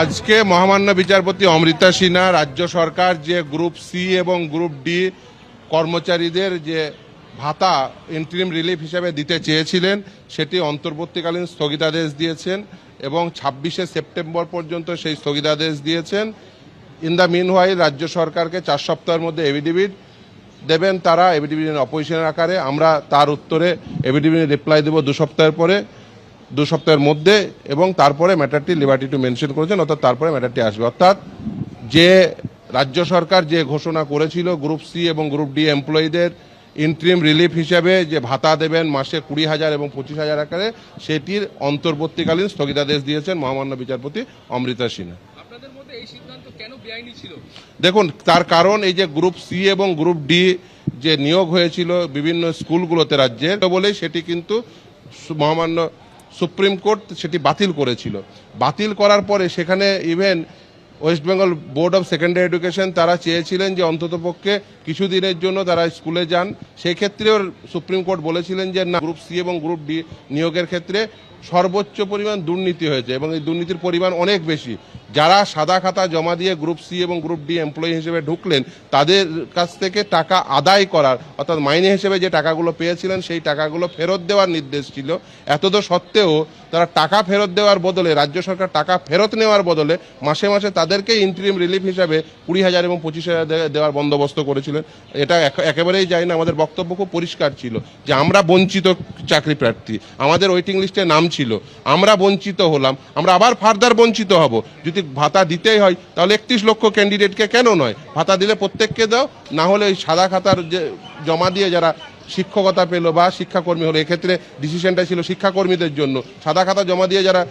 আজকে মহামান্য বিচারপতি অমৃতা সিনহা রাজ্য সরকার যে গ্রুপ সি এবং গ্রুপ ডি কর্মচারীদের যে ভাতা ইন্টারিম রিলিফ হিসেবে দিতে চেয়েছিলেন সেটি অন্তর্বর্তীকালীন স্থগিতাদেশ দিয়েছেন এবং 26শে সেপ্টেম্বর পর্যন্ত সেই স্থগিতাদেশ দিয়েছেন। ইন দ্য মিন হোয়াইল রাজ্য সরকারকে 4 সপ্তাহের মধ্যে এফিডেভিট দেবেন, তারা এফিডেভিট অপোজিশনের আকারে। আমরা তার উত্তরে এফিডেভিট রিপ্লাই দেব 2 সপ্তাহের পরে, 2 সপ্তাহের মধ্যে, এবং তারপরে ম্যাটারটি লিবার্টি টু মেনশন করেছেন, অর্থাৎ তারপরে ম্যাটারটি আসবে। অর্থাৎ যে রাজ্য সরকার যে ঘোষণা করেছিল গ্রুপ সি এবং গ্রুপ ডি এমপ্লয়ীদের ইন্টারিম রিলিফ হিসাবে যে ভাতা দেবেন মাসে 20,000 এবং 25,000 আকারে, সেটির অন্তর্বর্তীকালীন স্থগিতাদেশ দিয়েছেন মহামান্য বিচারপতি অমৃতা সিনহা। দেখুন, তার কারণ এই যে গ্রুপ সি এবং গ্রুপ ডি যে নিয়োগ হয়েছিল বিভিন্ন স্কুলগুলোতে রাজ্যের, বলেই সেটি কিন্তু মহামান্য সুপ্রিম কোর্ট সেটি বাতিল করেছিল। বাতিল করার পরে সেখানে even West Bengal board of secondary education তারা চেয়েছিলেন যে অন্ততপক্ষে কিছুদিনের জন্য তারা স্কুলে যান। সেই ক্ষেত্রেও সুপ্রিম কোর্ট বলেছিলেন যে না, গ্রুপ সি এবং গ্রুপ ডি নিয়োগের ক্ষেত্রে সর্বোচ্চ পরিমাণ দুর্নীতি হয়েছে এবং এই দুর্নীতির পরিমাণ অনেক বেশি। যারা সাদা খাতা জমা দিয়ে গ্রুপ সি এবং গ্রুপ ডি এমপ্লয়ি হিসেবে ঢুকলেন তাদের কাছ থেকে টাকা আদায় করার, অর্থাৎ মাইনে হিসেবে যে টাকাগুলো পেয়েছিলেন সেই টাকাগুলো ফেরত দেওয়ার নির্দেশ ছিল। এতদ সত্ত্বেও তারা টাকা ফেরত দেওয়ার বদলে, রাজ্য সরকার টাকা ফেরত নেওয়ার বদলে মাসে মাসে তাদেরকে ইন্টারিম রিলিফ হিসাবে 20,000 এবং 25,000 দেওয়ার বন্দোবস্ত করেছিলেন। এটা একেবারেই যায় না। আমাদের বক্তব্য খুব পরিষ্কার ছিল যে আমরা বঞ্চিত চাকরি প্রার্থী, আমাদের ওয়েটিং লিস্টে নাম ছিল, আমরা বঞ্চিত হলাম, আমরা আবার ফার্দার বঞ্চিত হব। যদি ভাতা দিতেই হয় তাহলে 31 লক্ষ ক্যান্ডিডেটকে কেন নয়, ভাতা দিলে প্রত্যেককে দাও, না হলে ওই সাদা খাতার যে জমা দিয়ে যারা শিক্ষকতা পেলো বা শিক্ষাকর্মী হলো, এক্ষেত্রে ডিসিশনটা ছিল শিক্ষাকর্মীদের জন্য, সাদা খাতা জমা দিয়ে যারা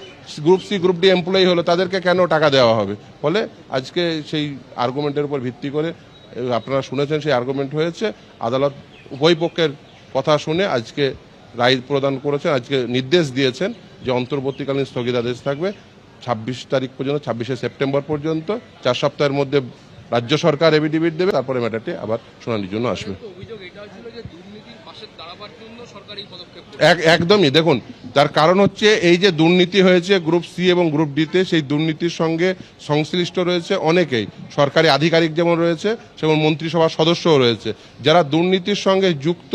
group C group D employee হলো তাদেরকে কেন টাকা দেওয়া হবে। ফলে আজকে সেই আর্গুমেন্টের উপর ভিত্তি করে, আপনারা শুনেছেন সেই আর্গুমেন্ট হয়েছে, আদালত উভয় পক্ষের কথা শুনে আজকে রায় প্রদান করেছেন, আজকে নির্দেশ দিয়েছেন যে অন্তর্বর্তীকালীন স্থগিতাদেশ থাকবে 26 তারিখ পর্যন্ত, 26শে সেপ্টেম্বর পর্যন্ত। 4 সপ্তাহের মধ্যে রাজ্য সরকার এফিডেভিট দেবে, তারপরে ম্যাটারটি আবার শুনানির জন্য আসবে। একদমই। দেখুন, তার কারণ হচ্ছে এই যে দুর্নীতি হয়েছে গ্রুপ সি এবং গ্রুপ ডিতে, সেই দুর্নীতির সঙ্গে সংশ্লিষ্ট রয়েছে অনেকেই, সরকারি আধিকারিক যেমন রয়েছে সেমন মন্ত্রিসভার সদস্যও রয়েছে যারা দুর্নীতির সঙ্গে যুক্ত।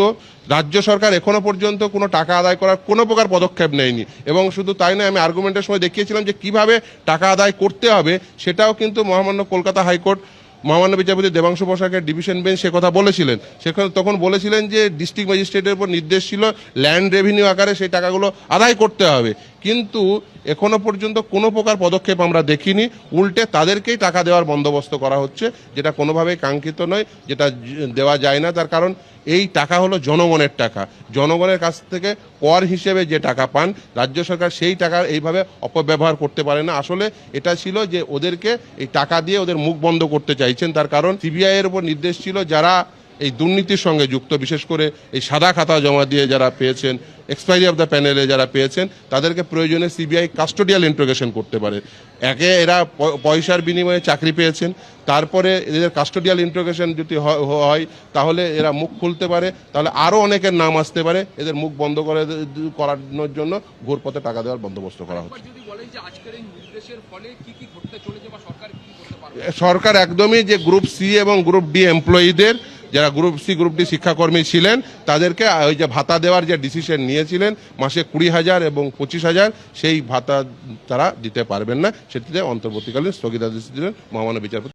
রাজ্য সরকার এখনো পর্যন্ত কোনো টাকা আদায় করার কোনো প্রকার পদক্ষেপ নেয়নি, এবং শুধু তাই নয়, আমি আর্গুমেন্টের সময় দেখিয়েছিলাম যে কিভাবে টাকা আদায় করতে হবে, সেটাও কিন্তু মহামান্য কলকাতা হাইকোর্ট মহামান্য বিচারপতি দেবাংশু বসাকের ডিভিশন বেঞ্চ সে কথা বলেছিলেন। সেখানে তখন বলেছিলেন যে ডিস্ট্রিক্ট ম্যাজিস্ট্রেটের উপর নির্দেশ ছিল ল্যান্ড রেভিনিউ আকারে সেই টাকাগুলো আদায় করতে হবে, কিন্তু এখনো পর্যন্ত কোনো প্রকার পদক্ষেপ আমরা দেখিনি। উল্টে তাদেরকেই টাকা দেওয়ার বন্দোবস্ত করা হচ্ছে, যেটা কোনোভাবেই কাঙ্ক্ষিত নয়, যেটা দেওয়া যায় না। তার কারণ এই টাকা হলো জনগণের টাকা, জনগণের কাছ থেকে কর হিসেবে যে টাকা পান রাজ্য সরকার, সেই টাকার এইভাবে অপব্যবহার করতে পারে না। আসলে এটা ছিল যে ওদেরকে এই টাকা দিয়ে ওদের মুখ বন্ধ করতে চাইছেন। তার কারণ সিবিআই এর উপর নির্দেশ ছিল যারা এই দুর্নীতির সঙ্গে যুক্ত, বিশেষ করে এই সাদা খাতা জমা দিয়ে যারা পেয়েছেন, এক্সপায়ারি অফ দ্য প্যানেলে যারা পেয়েছেন, তাদেরকে প্রয়োজনে সিবিআই কাস্টোডিয়াল ইন্ট্রোগেশন করতে পারে। একে এরা পয়সার বিনিময়ে চাকরি পেয়েছেন, তারপরে এদের কাস্টোডিয়াল ইন্ট্রোগেশন যদি হয় তাহলে এরা মুখ খুলতে পারে, তাহলে আরও অনেকের নাম আসতে পারে। এদের মুখ বন্ধ করানোর জন্য ঘুরপথে টাকা দেওয়ার বন্দোবস্ত করা হচ্ছে। সরকার একদমই যে গ্রুপ সি এবং গ্রুপ ডি এমপ্লয়ীদের, যারা গ্রুপ সি গ্রুপ ডি শিক্ষাকর্মী ছিলেন, তাদেরকে ওই যে ভাতা দেওয়ার যে ডিসিশন নিয়েছিলেন মাসে 20,000 এবং 25,000, সেই ভাতা তারা দিতে পারবেন না, সেটিতে অন্তর্বর্তীকালীন স্থগিতাদেশ দিলেন মহামান্য বিচারপতি।